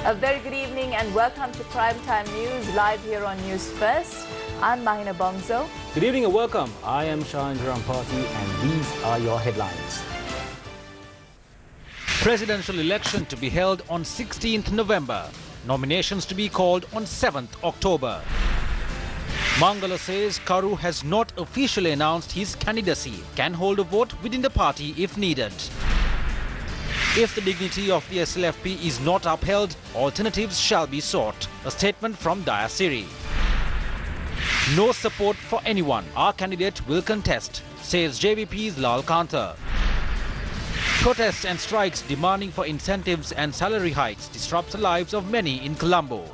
A very good evening and welcome to Primetime News live here on News First. I'm Mahina Bongzo. Good evening and welcome. I am Chandra Rampati and these are your headlines. Presidential election to be held on 16th November. Nominations to be called on 7th October. Mangala says Karu has not officially announced his candidacy, can hold a vote within the party if needed. If the dignity of the SLFP is not upheld, alternatives shall be sought. A statement from Dayasiri. No support for anyone. Our candidate will contest, says JVP's Lal Kanta. Protests and strikes demanding for incentives and salary hikes disrupts the lives of many in Colombo.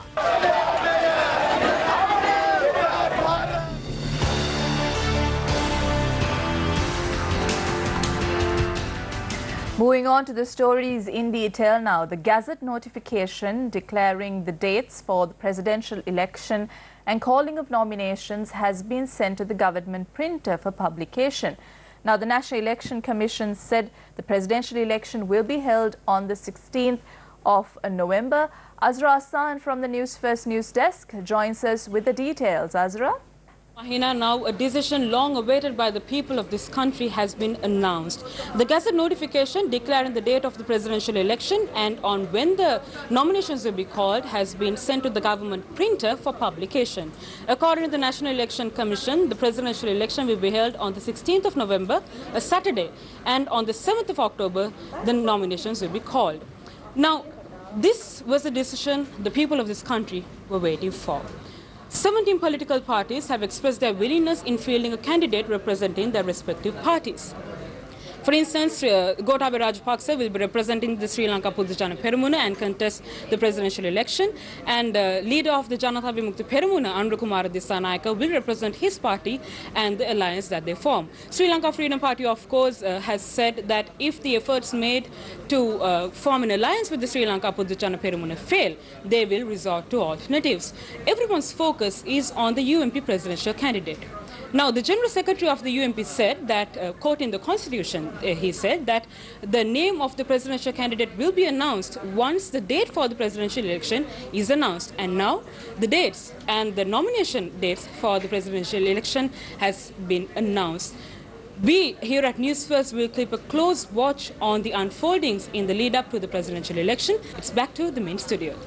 Moving on to the stories in detail now. The Gazette notification declaring the dates for the presidential election and calling of nominations has been sent to the government printer for publication. Now, the National Election Commission said the presidential election will be held on the 16th of November. Azra Hassan from the News First News Desk joins us with the details. Azra? Mahina, now a decision long awaited by the people of this country has been announced. The Gazette notification declaring the date of the presidential election and on when the nominations will be called has been sent to the government printer for publication. According to the National Election Commission, the presidential election will be held on the 16th of November, a Saturday, and on the 7th of October, the nominations will be called. Now, this was the decision the people of this country were waiting for. 17 political parties have expressed their willingness in fielding a candidate representing their respective parties. For instance, Gotabaya Rajapaksa will be representing the Sri Lanka Pudujana Peramuna and contest the presidential election. And leader of the Janatha Vimukti Peramuna, Anura Kumara Dissanayake, will represent his party and the alliance that they form. Sri Lanka Freedom Party, of course, has said that if the efforts made to form an alliance with the Sri Lanka Pudujana Peramuna fail, they will resort to alternatives. Everyone's focus is on the UMP presidential candidate. Now, the General Secretary of the UMP said that, quoting the Constitution, he said that the name of the presidential candidate will be announced once the date for the presidential election is announced. And now, the dates and the nomination dates for the presidential election has been announced. We here at News First will keep a close watch on the unfoldings in the lead up to the presidential election. It's back to the main studio.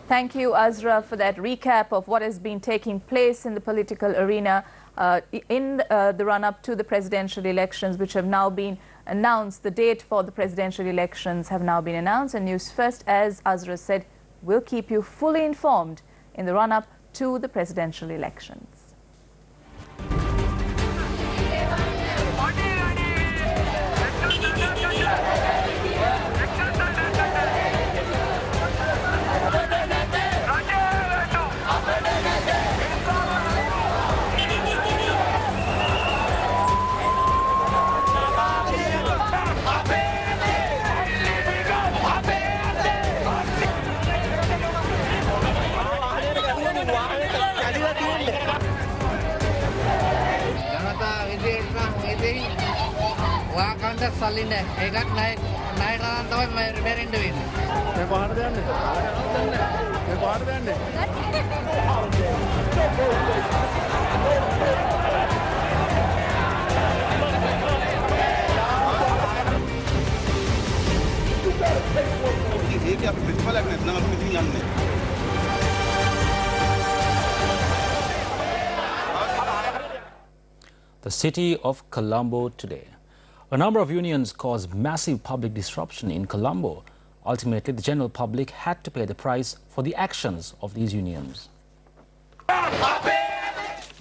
Thank you, Azra, for that recap of what has been taking place in the political arena in the run-up to the presidential elections, which have now been announced. The date for the presidential elections have now been announced, and News First, as Azra said, will keep you fully informed in the run-up to the presidential elections. The city of Colombo today. A number of unions caused massive public disruption in Colombo. Ultimately, the general public had to pay the price for the actions of these unions.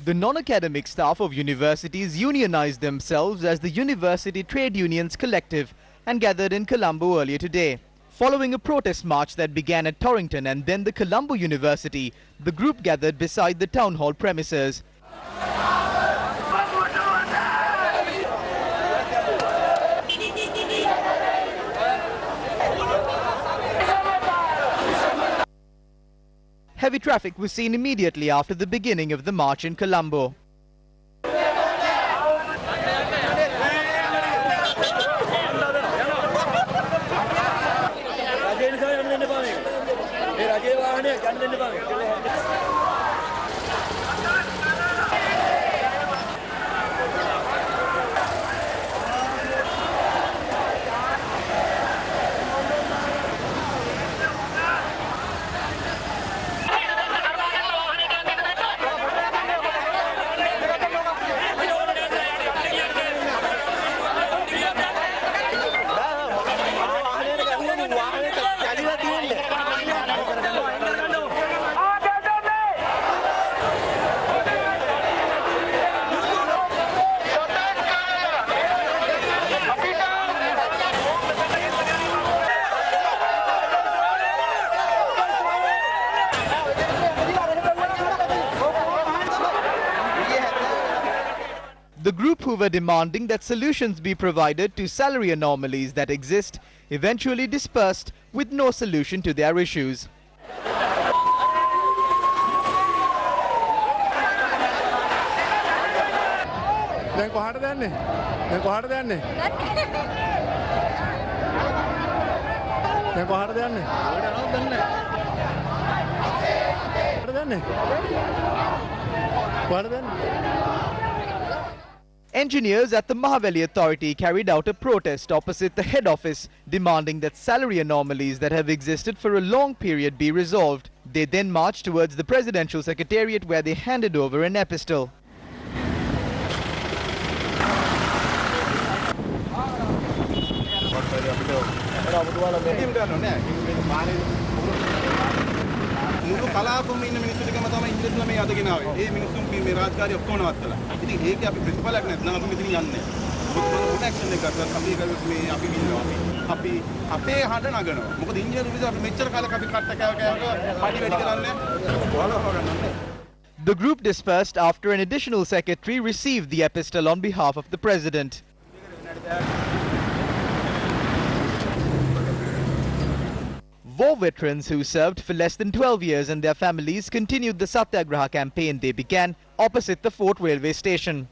The non-academic staff of universities unionized themselves as the University Trade Unions Collective and gathered in Colombo earlier today. Following a protest march that began at Torrington and then the Colombo University, the group gathered beside the town hall premises. Heavy traffic was seen immediately after the beginning of the march in Colombo. The group who were demanding that solutions be provided to salary anomalies that exist eventually dispersed with no solution to their issues. Engineers at the Mahaweli Authority carried out a protest opposite the head office, demanding that salary anomalies that have existed for a long period be resolved. They then marched towards the Presidential Secretariat, where they handed over an epistle. මුළු කලාපෙම ඉන්න මිනිස්සු ටිකම තමයි ඉංග්‍රීසි ළමයි අදගෙන ආවේ. ඒ මිනිස්සුන් මේ රාජකාරිය ඔක්කොම නවත්තලා. ඉතින් ඒකේ අපි ප්‍රතිඵලයක් නැත්නම් අපි මෙතනින් යන්නේ. මොකද ඇක්ෂන් එකක් ගත්තා අපි මේ අපි විඳිනවා. අපි අපේ හඬ නගනවා. මොකද ඉංජිනේරු විදිහට අපි මෙච්චර කාලයක් අපි කට්ට කෑව පඩි වැඩි කරන්නේ. ඔයාලා. The group dispersed after an additional secretary received the epistle on behalf of the president. War veterans who served for less than 12 years and their families continued the Satyagraha campaign they began opposite the Fort Railway Station.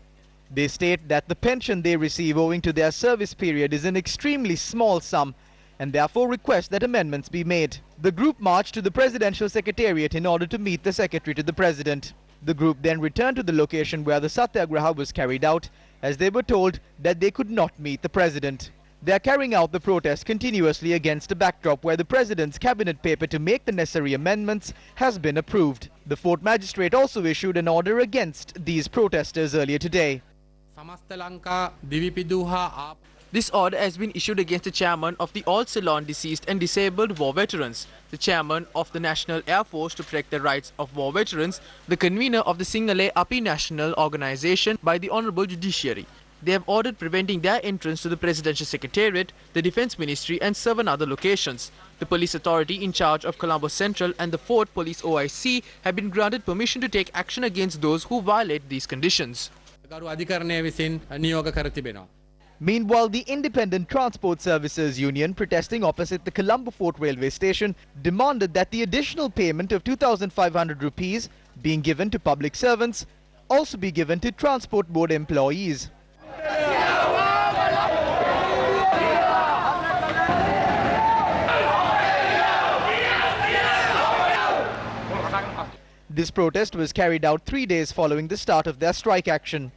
They state that the pension they receive owing to their service period is an extremely small sum and therefore request that amendments be made. The group marched to the Presidential Secretariat in order to meet the Secretary to the President. The group then returned to the location where the Satyagraha was carried out, as they were told that they could not meet the President. They are carrying out the protest continuously against a backdrop where the President's cabinet paper to make the necessary amendments has been approved. The Fort Magistrate also issued an order against these protesters earlier today. This order has been issued against the chairman of the All Ceylon Deceased and Disabled War Veterans, the chairman of the National Air Force to protect the rights of war veterans, the convener of the Sinhalese Api National Organization by the Honorable Judiciary. They have ordered preventing their entrance to the Presidential Secretariat, the Defence Ministry and 7 other locations. The police authority in charge of Colombo Central and the Fort Police OIC have been granted permission to take action against those who violate these conditions. Meanwhile, the Independent Transport Services Union, protesting opposite the Colombo Fort Railway Station, demanded that the additional payment of 2,500 rupees being given to public servants also be given to Transport Board employees. This protest was carried out 3 days following the start of their strike action.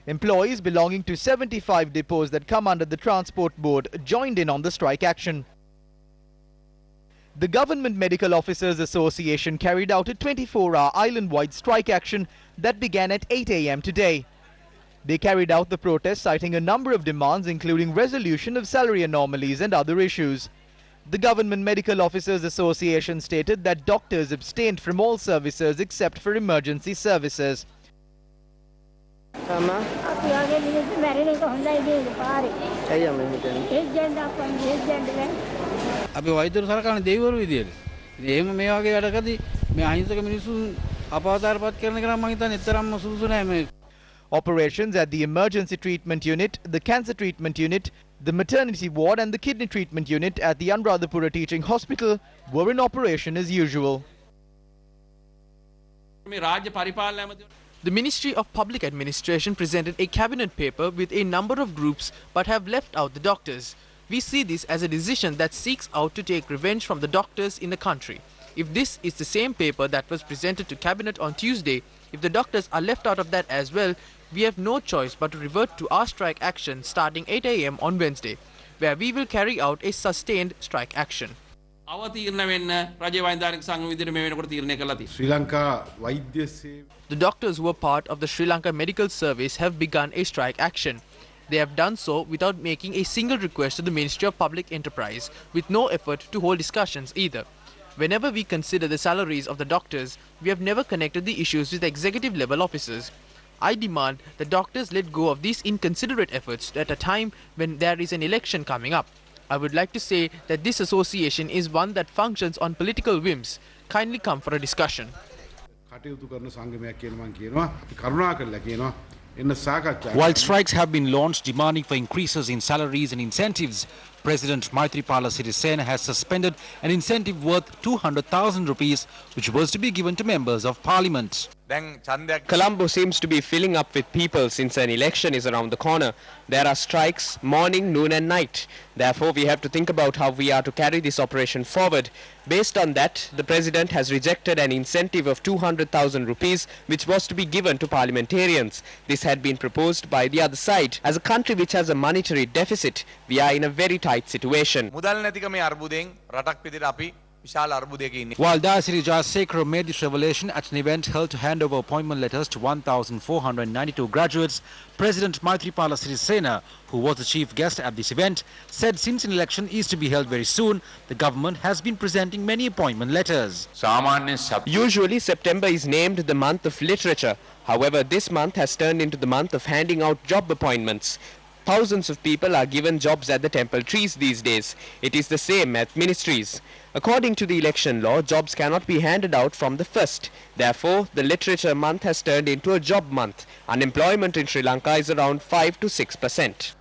Employees belonging to 75 depots that come under the Transport Board joined in on the strike action. The Government Medical Officers Association carried out a 24-hour island-wide strike action that began at 8 a.m. today. They carried out the protest citing a number of demands including resolution of salary anomalies and other issues. The Government Medical Officers Association stated that doctors abstained from all services except for emergency services. Operations at the Emergency Treatment Unit, the Cancer Treatment Unit, the Maternity Ward and the Kidney Treatment Unit at the Anuradhapura Teaching Hospital were in operation as usual. The Ministry of Public Administration presented a cabinet paper with a number of groups but have left out the doctors. We see this as a decision that seeks out to take revenge from the doctors in the country. If this is the same paper that was presented to Cabinet on Tuesday, if the doctors are left out of that as well, we have no choice but to revert to our strike action starting 8 a.m. on Wednesday, where we will carry out a sustained strike action. The doctors who were part of the Sri Lanka Medical Service have begun a strike action. They have done so without making a single request to the Ministry of Public Enterprise, with no effort to hold discussions either. Whenever we consider the salaries of the doctors, we have never connected the issues with executive level officers. I demand that doctors let go of these inconsiderate efforts at a time when there is an election coming up. I would like to say that this association is one that functions on political whims. Kindly come for a discussion. While strikes have been launched demanding for increases in salaries and incentives, President Maithripala Sirisena has suspended an incentive worth 200,000 rupees which was to be given to members of parliament. Colombo seems to be filling up with people since an election is around the corner. There are strikes morning, noon and night. Therefore, we have to think about how we are to carry this operation forward. Based on that, the President has rejected an incentive of 200,000 rupees which was to be given to parliamentarians. This had been proposed by the other side. As a country which has a monetary deficit, we are in a very tight situation. While Dayasiri Jayasekara made this revelation at an event held to hand over appointment letters to 1,492 graduates, President Maithripala Sirisena, who was the chief guest at this event, said since an election is to be held very soon, the government has been presenting many appointment letters. Usually September is named the month of literature. However, this month has turned into the month of handing out job appointments. Thousands of people are given jobs at the temple trees these days. It is the same at ministries. According to the election law, jobs cannot be handed out from the 1st. Therefore, the literature month has turned into a job month. Unemployment in Sri Lanka is around 5 to 6%.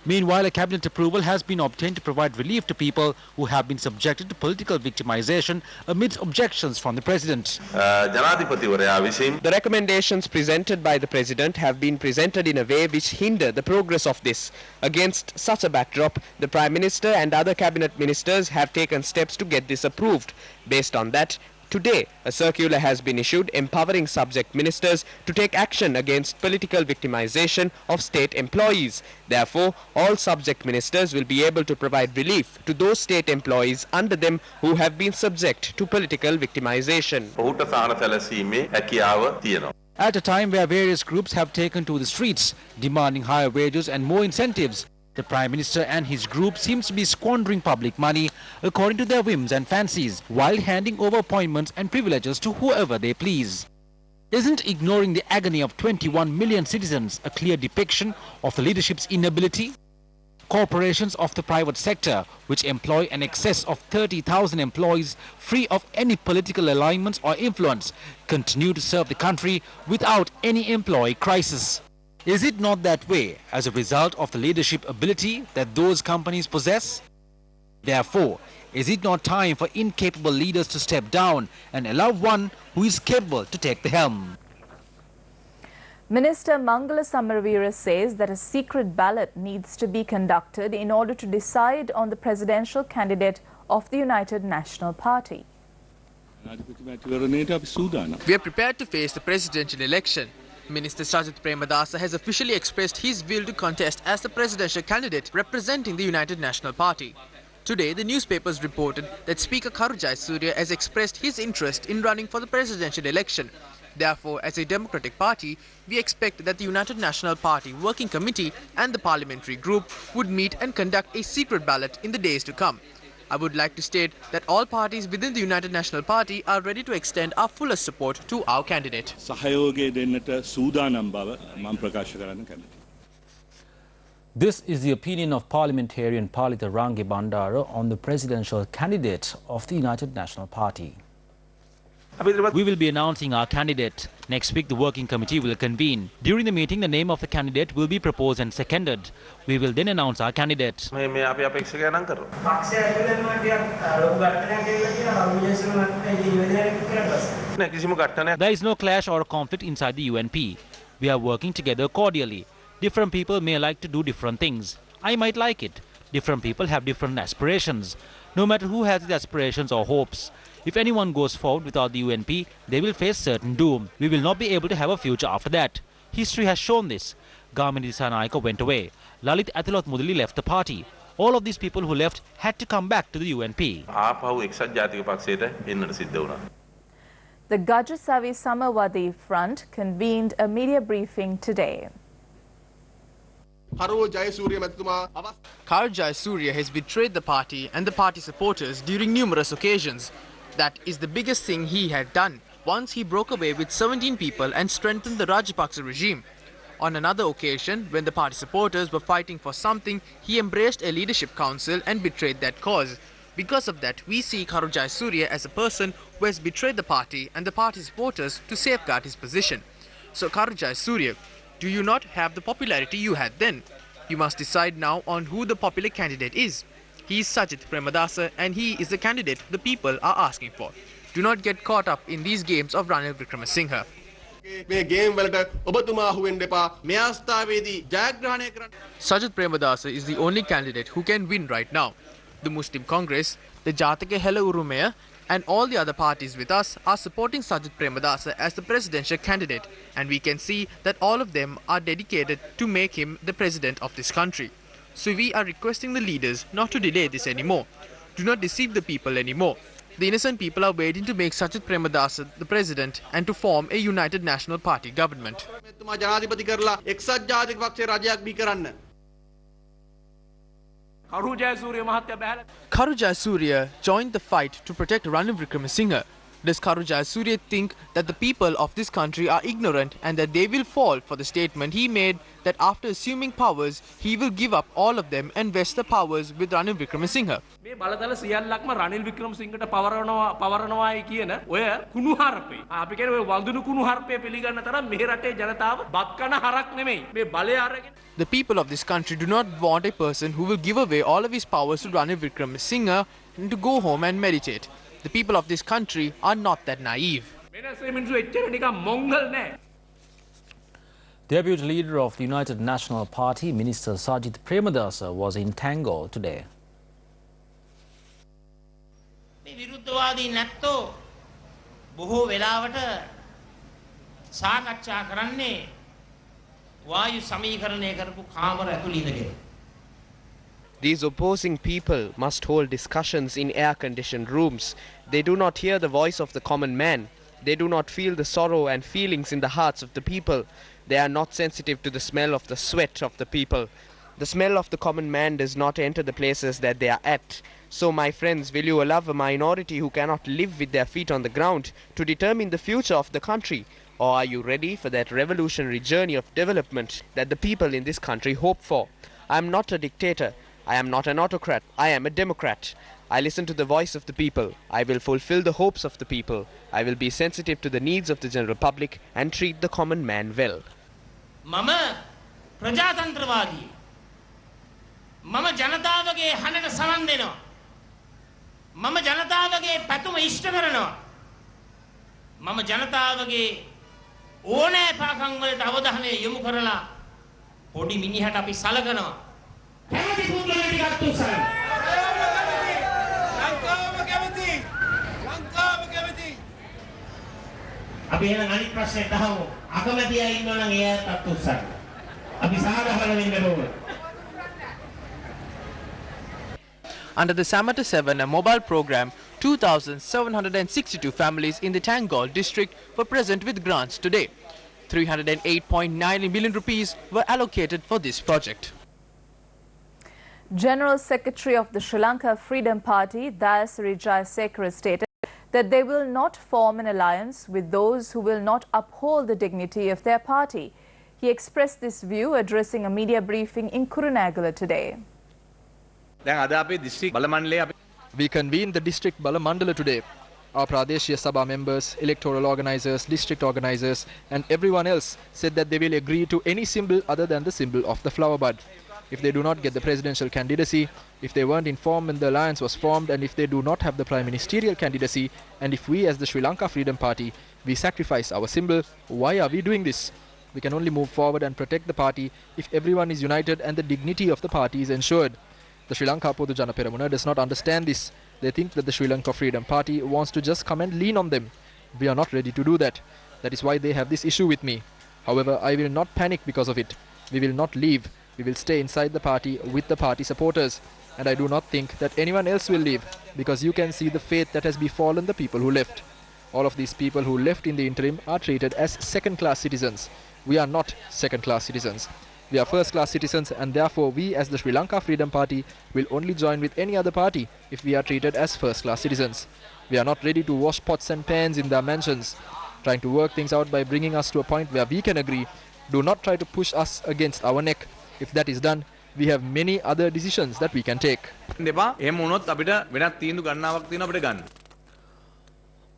Meanwhile, a cabinet approval has been obtained to provide relief to people who have been subjected to political victimization amidst objections from the president. The recommendations presented by the president have been presented in a way which hinder the progress of this. Against such a backdrop, the Prime Minister and other cabinet ministers have taken steps to get this approved. Based on that, today, a circular has been issued empowering subject ministers to take action against political victimization of state employees. Therefore, all subject ministers will be able to provide relief to those state employees under them who have been subject to political victimization. At a time where various groups have taken to the streets, demanding higher wages and more incentives, the Prime Minister and his group seems to be squandering public money according to their whims and fancies, while handing over appointments and privileges to whoever they please. Isn't ignoring the agony of 21 million citizens a clear depiction of the leadership's inability? Corporations of the private sector, which employ an excess of 30,000 employees free of any political alignments or influence, continue to serve the country without any employee crisis. Is it not that way as a result of the leadership ability that those companies possess? Therefore, is it not time for incapable leaders to step down and allow one who is capable to take the helm? Minister Mangala Samaraweera says that a secret ballot needs to be conducted in order to decide on the presidential candidate of the United National Party. We are prepared to face the presidential election. Minister Sajith Premadasa has officially expressed his will to contest as the presidential candidate representing the United National Party. Today, the newspapers reported that Speaker Karu Jayasuriya has expressed his interest in running for the presidential election. Therefore, as a democratic party, we expect that the United National Party Working Committee and the parliamentary group would meet and conduct a secret ballot in the days to come. I would like to state that all parties within the United National Party are ready to extend our fullest support to our candidate. This is the opinion of parliamentarian Palitha Rangi Bandara on the presidential candidate of the United National Party. We will be announcing our candidate. Next week, the working committee will convene. During the meeting, the name of the candidate will be proposed and seconded. We will then announce our candidate. There is no clash or conflict inside the UNP. We are working together cordially. Different people may like to do different things. I might like it. Different people have different aspirations. No matter who has these aspirations or hopes, if anyone goes forward without the UNP, they will face certain doom. We will not be able to have a future after that. History has shown this. Gamini Disanaika went away. Lalit Athiloth Mudali left the party. All of these people who left had to come back to the UNP. The Gajasavi Samawadi Front convened a media briefing today. Karu Jayasuriya has betrayed the party and the party supporters during numerous occasions. That is the biggest thing he had done. Once he broke away with 17 people and strengthened the Rajapaksa regime. On another occasion, when the party supporters were fighting for something, he embraced a leadership council and betrayed that cause. Because of that, we see Karu Jayasuriya as a person who has betrayed the party and the party supporters to safeguard his position. So Karujai Surya, do you not have the popularity you had then? You must decide now on who the popular candidate is. He is Sajith Premadasa and he is the candidate the people are asking for. Do not get caught up in these games of Ranil Wickremesinghe. Sajith Premadasa is the only candidate who can win right now. The Muslim Congress, the Jatake Hela Urumaya and all the other parties with us are supporting Sajith Premadasa as the presidential candidate, and we can see that all of them are dedicated to make him the president of this country. So we are requesting the leaders not to delay this anymore. Do not deceive the people anymore. The innocent people are waiting to make Sajith Premadasa the president and to form a united national party government. Karujai Surya joined the fight to protect Ranil Wickremesinghe. Does Karujai Surya think that the people of this country are ignorant and that they will fall for the statement he made that after assuming powers, he will give up all of them and vest the powers with Ranil Wickremesinghe? මේ බලතල සියල්ලක්ම රනිල් වික්‍රමසිංහට පවරනවායි කියන ඔය කුණුහරුපේ. අපි කියන්නේ ඔය වඳුණු කුණුහරුපේ පිළිගන්න තරම් මේ රටේ ජනතාව බත් කන හරක් නෙමෙයි. මේ බලය අරගෙන The people of this country do not want a person who will give away all of his powers to Ranil Wickremesinghe and to go home and meditate. The people of this country are not that naive. Deputy leader of the United National Party, Minister Sajith Premadasa, was in Tangor today. විරුද්ධවාදී නැත්තෝ බොහෝ වෙලාවට සාකච්ඡා කරන්නේ වායු සමීකරණය කරපු කාමර ඇතුළේ ඉඳගෙන. These opposing people must hold discussions in air-conditioned rooms. They do not hear the voice of the common man. They do not feel the sorrow and feelings in the hearts of the people. They are not sensitive to the smell of the sweat of the people. The smell of the common man does not enter the places that they are at. So, my friends, will you allow a minority who cannot live with their feet on the ground to determine the future of the country? Or are you ready for that revolutionary journey of development that the people in this country hope for? I am not a dictator. I am not an autocrat. I am a democrat. I listen to the voice of the people. I will fulfill the hopes of the people. I will be sensitive to the needs of the general public and treat the common man well. මම ප්‍රජාතන්ත්‍රවාදී. මම ජනතාවගේ හඬට සවන් දෙනවා. මම ජනතාවගේ පැතුම ඉෂ්ට කරනවා. මම ජනතාවගේ ඕනෑ පාකම් වලට අවධානය යොමු කරලා පොඩි මිනිහට අපි සලකනවා. කැමති පුද්ගලයෙක් ටිකක් උත්සාහ. ලංකාව කැමති. අපි එහෙනම් අනිත් ප්‍රශ්නෙට අහමු. අකමැති අය ඉන්නවා නම් ඒ අයත් උත්සාහ. අපි සාධාරණ වෙන්න ඕනේ. Under the Samata 7, a mobile program, 2,762 families in the Tangol district were present with grants today. 308.9 million rupees were allocated for this project. General Secretary of the Sri Lanka Freedom Party, Dayasri Jayasekara, stated that they will not form an alliance with those who will not uphold the dignity of their party. He expressed this view addressing a media briefing in Kurunegala today. We convened the district Balamandala today. Our Pradeshya Sabha members, electoral organisers, district organisers and everyone else said that they will agree to any symbol other than the symbol of the flower bud. If they do not get the presidential candidacy, if they weren't informed when the alliance was formed, and if they do not have the prime ministerial candidacy, and if we as the Sri Lanka Freedom Party, we sacrifice our symbol, why are we doing this? We can only move forward and protect the party if everyone is united and the dignity of the party is ensured. The Sri Lanka Podujana Peramuna does not understand this. They think that the Sri Lanka Freedom Party wants to just come and lean on them. We are not ready to do that. That is why they have this issue with me. However, I will not panic because of it. We will not leave. We will stay inside the party with the party supporters. And I do not think that anyone else will leave, because you can see the fate that has befallen the people who left. All of these people who left in the interim are treated as second-class citizens. We are not second-class citizens. We are first-class citizens, and therefore we as the Sri Lanka Freedom Party will only join with any other party if we are treated as first-class citizens. We are not ready to wash pots and pans in their mansions, trying to work things out by bringing us to a point where we can agree. Do not try to push us against our neck. If that is done, we have many other decisions that we can take.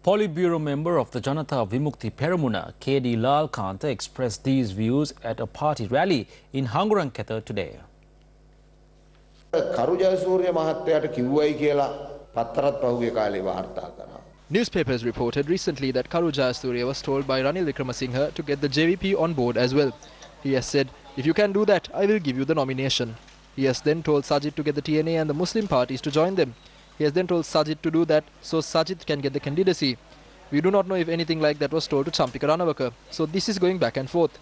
Politburo member of the Janata Vimukti Peramuna, K.D. Lalkanta, expressed these views at a party rally in Hanguranketha today. Newspapers reported recently that Karu Jayasuriya was told by Ranil Wickramasinghe to get the JVP on board as well. He has said, "If you can do that, I will give you the nomination." He has then told Sajid to get the TNA and the Muslim parties to join them. He has then told Sajid to do that so Sajid can get the candidacy. We do not know if anything like that was told to Champika Ranawaka. So this is going back and forth.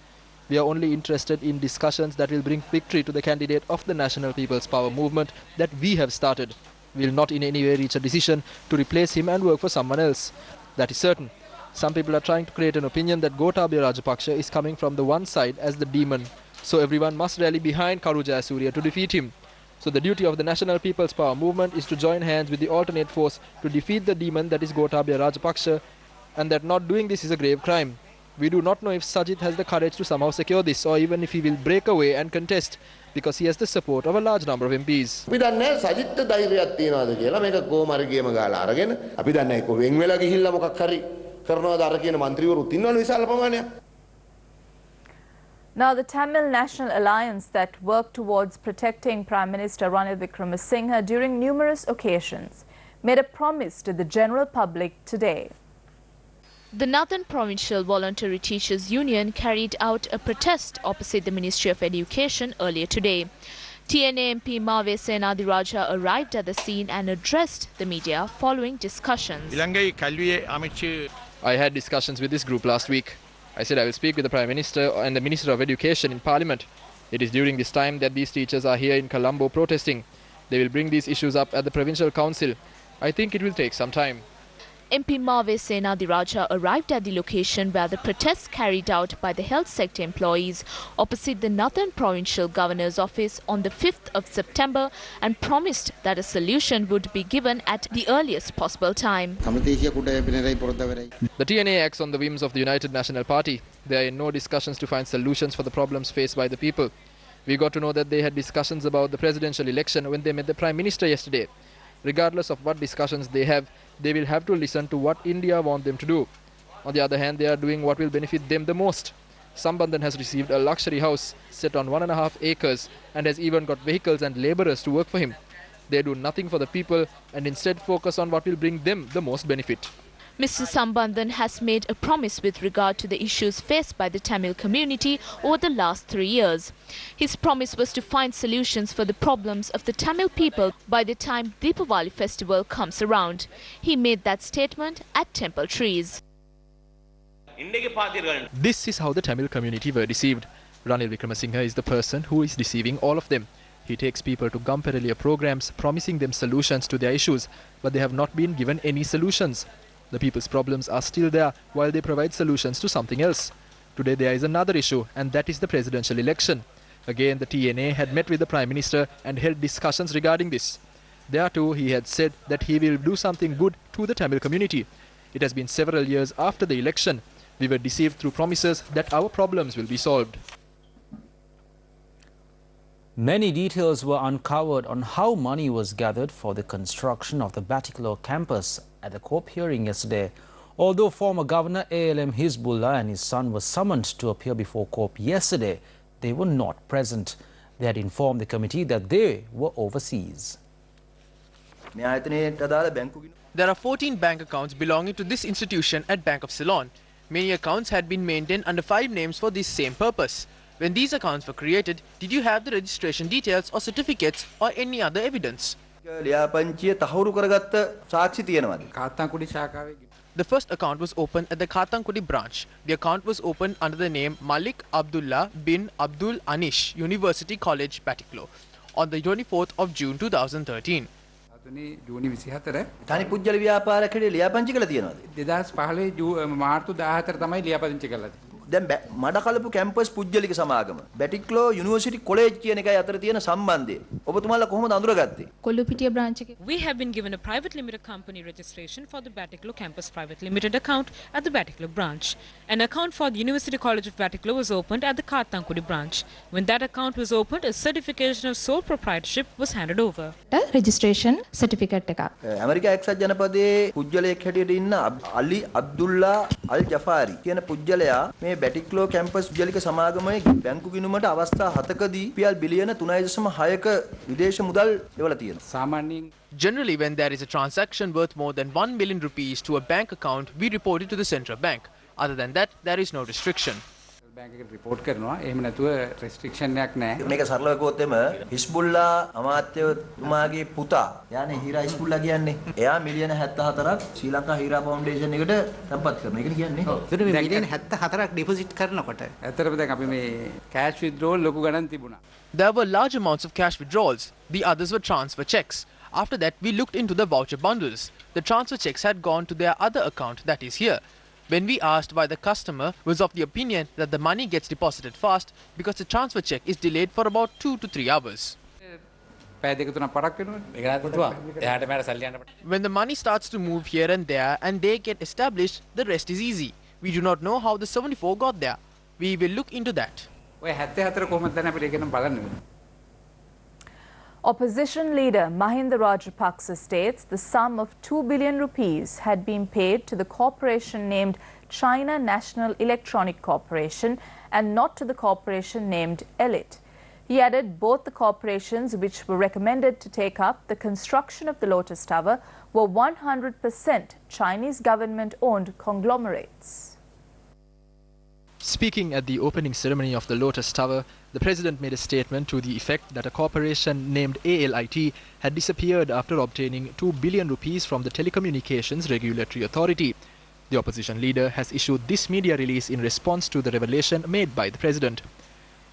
We are only interested in discussions that will bring victory to the candidate of the National People's Power movement that we have started. We will not in any way reach a decision to replace him and work for someone else. That is certain. Some people are trying to create an opinion that Gotabaya Rajapaksa is coming from the one side as the demon. So everyone must rally behind Karu Jayasuriya to defeat him. So the duty of the National People's Power movement is to join hands with the alternate force to defeat the demon that is Gotabaya Rajapaksa, and that not doing this is a grave crime. We do not know if Sajid has the courage to somehow secure this, or even if he will break away and contest, because he has the support of a large number of MPs. අපි දන්නේ සජිත්ට ධෛර්යයක් තියනවාද කියලා මේක කොහොම ගේම ගාලා අරගෙන අපි දන්නේ කො වෙන් වෙලා ගිහිල්ලා මොකක් හරි කරනවාද අර කියන മന്ത്രിවරුත් ඉන්නවනේ විශාල ප්‍රමාණයක්. Now, the Tamil National Alliance that worked towards protecting Prime Minister Ranil Wickramasinghe during numerous occasions made a promise to the general public today. The Northern Provincial Voluntary Teachers Union carried out a protest opposite the Ministry of Education earlier today. TNA MP Mave Senadiraja arrived at the scene and addressed the media following discussions. I had discussions with this group last week. I said I will speak with the Prime Minister and the Minister of Education in Parliament. It is during this time that these teachers are here in Colombo protesting. They will bring these issues up at the Provincial Council. I think it will take some time. MP Mave Senadiraja arrived at the location where the protests carried out by the health sector employees opposite the Northern Provincial Governor's office on the 5th of September and promised that a solution would be given at the earliest possible time. The TNA acts on the whims of the United National Party. They are in no discussions to find solutions for the problems faced by the people. We got to know that they had discussions about the presidential election when they met the Prime Minister yesterday. Regardless of what discussions they have, they will have to listen to what India wants them to do. On the other hand, they are doing what will benefit them the most. Sambandhan has received a luxury house set on 1.5 acres and has even got vehicles and labourers to work for him. They do nothing for the people and instead focus on what will bring them the most benefit. Mr. Sambandhan has made a promise with regard to the issues faced by the Tamil community over the last 3 years. His promise was to find solutions for the problems of the Tamil people by the time Deepavali festival comes around. He made that statement at Temple Trees. This is how the Tamil community were deceived. Ranil Wickramasinghe is the person who is deceiving all of them. He takes people to Gamperaliya programs promising them solutions to their issues, but they have not been given any solutions. The people's problems are still there while they provide solutions to something else. Today there is another issue, and that is the presidential election. Again, the TNA had met with the Prime Minister and held discussions regarding this. There too, he had said that he will do something good to the Tamil community. It has been several years after the election. We were deceived through promises that our problems will be solved. Many details were uncovered on how money was gathered for the construction of the Batticaloa campus at the COP hearing yesterday. Although former Governor ALM Hizbullah and his son were summoned to appear before COP yesterday, they were not present. They had informed the committee that they were overseas. There are 14 bank accounts belonging to this institution at Bank of Ceylon. Many accounts had been maintained under 5 names for this same purpose. When these accounts were created, did you have the registration details or certificates or any other evidence? The first account was opened at the Katankudi branch. The account was opened under the name Malik Abdullah bin Abdul Anish, University College, Batticaloa, on the 24th of June 2013. දැන් මඩකලපු campus පුජ්‍යලික සමාගම Batticaloa university college කියන එකයි අතර තියෙන සම්බන්ධය ඔබතුමාලා කොහොමද අඳුරගත්තේ? කොළුපිටිය branch එකේ. We have been given a private limited company registration for the Batiklo Campus Private Limited account at the Batiklo branch. An account for the University College of Batiklo was opened at the Kartankudi branch. When that account was opened, a certification of sole proprietorship was handed over. registration certificate එක. America එක්සත් ජනපදයේ පුජ්‍යලයක් හැටියට ඉන්න අලි අබ්දුල්ලා අල් ජෆාරි කියන පුජ්‍යලයා මේ Batticaloa campus පුජ්‍යලික සමාගමේ බැංකු ගිණුමට අවස්ථා 7කදී රුපියල් බිලියන 3.6ක විදේශ මුදල් එවලා තියෙනවා. සාමාන්‍යයෙන් Generally, when there is a transaction worth more than 1 million rupees to a bank account, we report it to the central bank. Other than that, there is no restriction. bank එකට report කරනවා. එහෙම නැතුව restriction එකක් නැහැ. මේක සරලව කිව්වොත් එම හිස්බුල්ලා අමාත්‍යතුමාගේ පුතා යන්නේ හීරා හිස්බුල්ලා කියන්නේ. එයා මිලියන 74ක් ශ්‍රී ලංකා හීරා ෆවුන්ඩේෂන් එකට තැන්පත් කරනවා. ඒකනේ කියන්නේ. ඒතර මේ මිලියන 74ක් deposit කරනකොට ඇත්තටම දැන් අපි මේ cash withdrawal ලොකු ගණන් තිබුණා. There were large amounts of cash withdrawals. The others were transfer checks. After that, we looked into the voucher bundles. The transfer checks had gone to their other account, that is here. When we asked why the customer was of the opinion that the money gets deposited fast because the transfer check is delayed for about 2 to 3 hours. When the money starts to move here and there and they get established, the rest is easy. We do not know how the 74 got there. We will look into that. Opposition leader Mahinda Rajapaksa states the sum of 2 billion rupees had been paid to the corporation named China National Electronic Corporation and not to the corporation named Elite. He added both the corporations which were recommended to take up the construction of the Lotus Tower were 100% Chinese government-owned conglomerates. Speaking at the opening ceremony of the Lotus Tower, the President made a statement to the effect that a corporation named ALIT had disappeared after obtaining 2 billion rupees from the Telecommunications Regulatory Authority. The opposition leader has issued this media release in response to the revelation made by the President.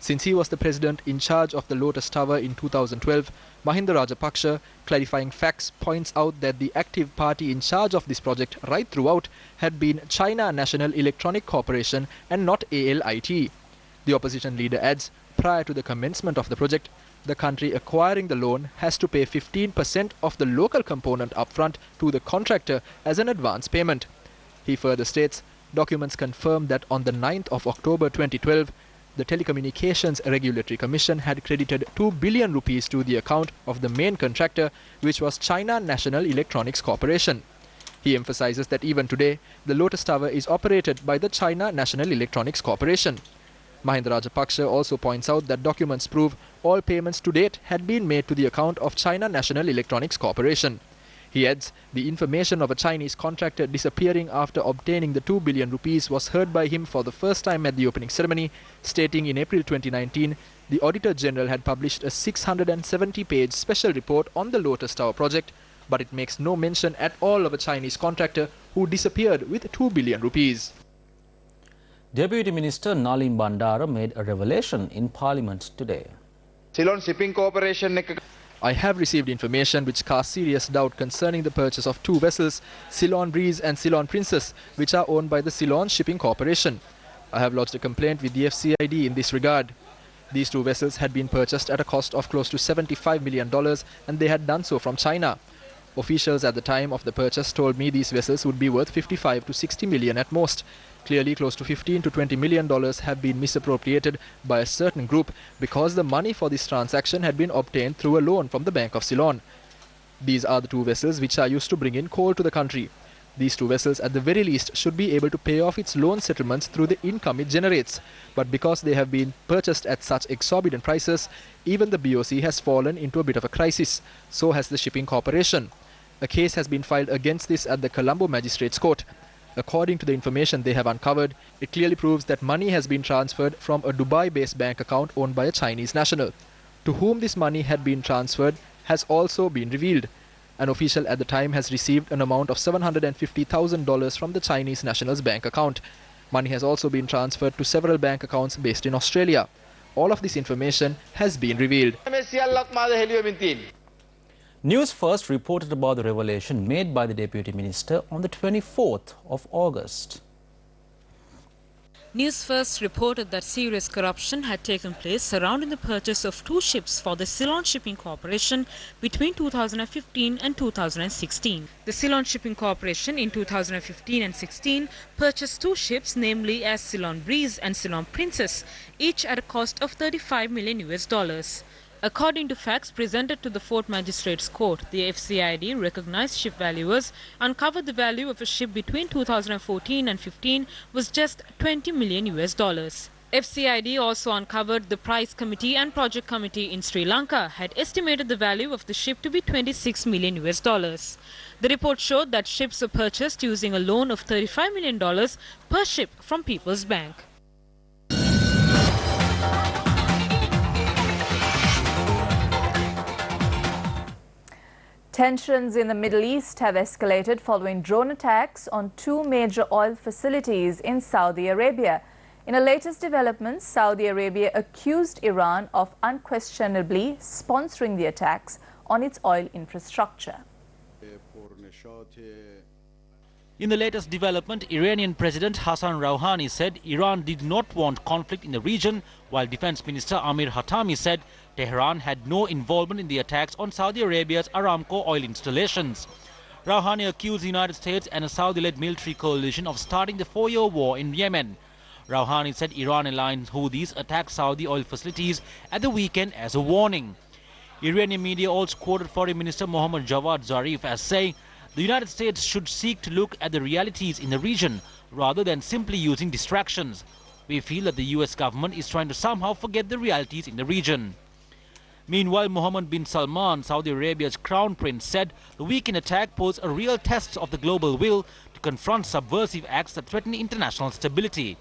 Since he was the President in charge of the Lotus Tower in 2012, Mahinda Rajapaksa, clarifying facts, points out that the active party in charge of this project right throughout had been China National Electronic Corporation and not ALIT. The opposition leader adds, prior to the commencement of the project, the country acquiring the loan has to pay 15% of the local component upfront to the contractor as an advance payment. He further states, documents confirm that on the 9th of October 2012, the Telecommunications Regulatory Commission had credited 2 billion rupees to the account of the main contractor, which was China National Electronics Corporation. He emphasizes that even today, the Lotus Tower is operated by the China National Electronics Corporation. Mahinda Rajapaksa also points out that documents prove all payments to date had been made to the account of China National Electronics Corporation. He adds, the information of a Chinese contractor disappearing after obtaining the 2 billion rupees was heard by him for the first time at the opening ceremony, stating in April 2019, the Auditor General had published a 670-page special report on the Lotus Tower project, but it makes no mention at all of a Chinese contractor who disappeared with 2 billion rupees. Deputy Minister Nalin Bandara made a revelation in Parliament today. Ceylon Shipping Corporation. I have received information which casts serious doubt concerning the purchase of 2 vessels, Ceylon Breeze and Ceylon Princess, which are owned by the Ceylon Shipping Corporation. I have lodged a complaint with the FCID in this regard. These 2 vessels had been purchased at a cost of close to $75 million and they had done so from China. Officials at the time of the purchase told me these vessels would be worth 55 to 60 million at most. Clearly, close to $15 to $20 million have been misappropriated by a certain group because the money for this transaction had been obtained through a loan from the Bank of Ceylon. These are the 2 vessels which are used to bring in coal to the country. These 2 vessels at the very least should be able to pay off its loan settlements through the income it generates. But because they have been purchased at such exorbitant prices, even the BOC has fallen into a bit of a crisis. So has the shipping corporation. A case has been filed against this at the Colombo Magistrates Court. According to the information they have uncovered, it clearly proves that money has been transferred from a Dubai-based bank account owned by a Chinese national. To whom this money had been transferred has also been revealed. An official at the time has received an amount of $750,000 from the Chinese national's bank account. Money has also been transferred to several bank accounts based in Australia. All of this information has been revealed. Newsfirst reported about the revelation made by the Deputy Minister on the 24th of August. Newsfirst reported that serious corruption had taken place surrounding the purchase of 2 ships for the Ceylon Shipping Corporation between 2015 and 2016. The Ceylon Shipping Corporation in 2015 and 16 purchased 2 ships, namely as Ceylon Breeze and Ceylon Princess, each at a cost of $35 million. According to facts presented to the Fort Magistrates Court, the FCID recognized ship valuers uncovered the value of a ship between 2014 and 15 was just $20 million. FCID also uncovered the price committee and project committee in Sri Lanka had estimated the value of the ship to be $26 million. The report showed that ships were purchased using a loan of $35 million per ship from People's Bank. Tensions in the Middle East have escalated following drone attacks on 2 major oil facilities in Saudi Arabia. In a latest development, Saudi Arabia accused Iran of unquestionably sponsoring the attacks on its oil infrastructure. In the latest development, Iranian President Hassan Rouhani said Iran did not want conflict in the region, while Defense Minister Amir Hatami said Tehran had no involvement in the attacks on Saudi Arabia's Aramco oil installations. Rouhani accused the United States and a Saudi-led military coalition of starting the 4-year war in Yemen. Rouhani said Iran-aligned Houthis attacked Saudi oil facilities at the weekend as a warning. Iranian media also quoted Foreign Minister Mohammad Javad Zarif as saying the United States should seek to look at the realities in the region rather than simply using distractions. We feel that the US government is trying to somehow forget the realities in the region. Meanwhile, Mohammed bin Salman, Saudi Arabia's crown prince, said the weekend attack posed a real test of the global will to confront subversive acts that threaten international stability.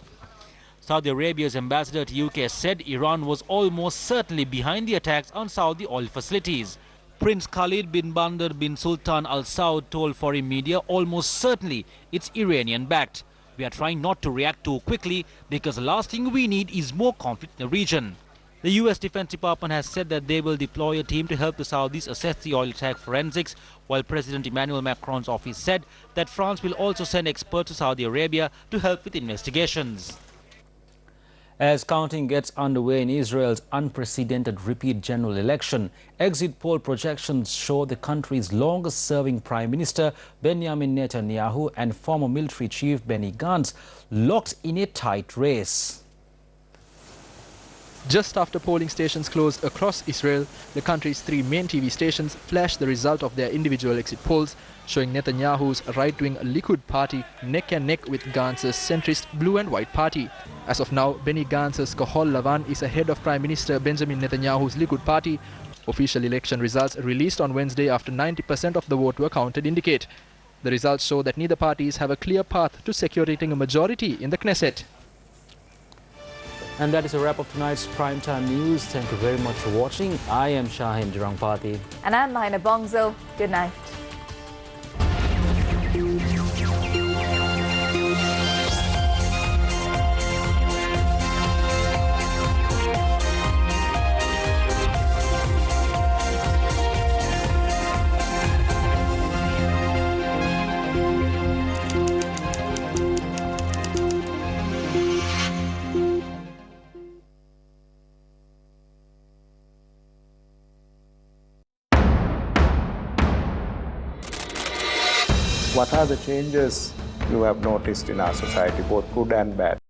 Saudi Arabia's ambassador to UK said Iran was almost certainly behind the attacks on Saudi oil facilities. Prince Khalid bin Bandar bin Sultan Al Saud told foreign media almost certainly it's Iranian-backed. We are trying not to react too quickly because the last thing we need is more conflict in the region. The US Defense Department has said that they will deploy a team to help the Saudis assess the oil attack forensics, while President Emmanuel Macron's office said that France will also send experts to Saudi Arabia to help with investigations. As counting gets underway in Israel's unprecedented repeat general election, exit poll projections show the country's longest-serving Prime Minister Benjamin Netanyahu and former military chief Benny Gantz locked in a tight race. Just after polling stations closed across Israel, the country's 3 main TV stations flashed the result of their individual exit polls, showing Netanyahu's right-wing Likud party neck and neck with Gantz's centrist Blue and White party. As of now, Benny Gantz's Kahol Lavan is ahead of Prime Minister Benjamin Netanyahu's Likud party. Official election results released on Wednesday after 90% of the vote were counted indicate. The results show that neither parties have a clear path to securing a majority in the Knesset. And that is a wrap of tonight's Primetime News. Thank you very much for watching. I am Shaheen Durangpati. And I'm Mahina Bongzo. Good night. What are the changes you have noticed in our society, both good and bad?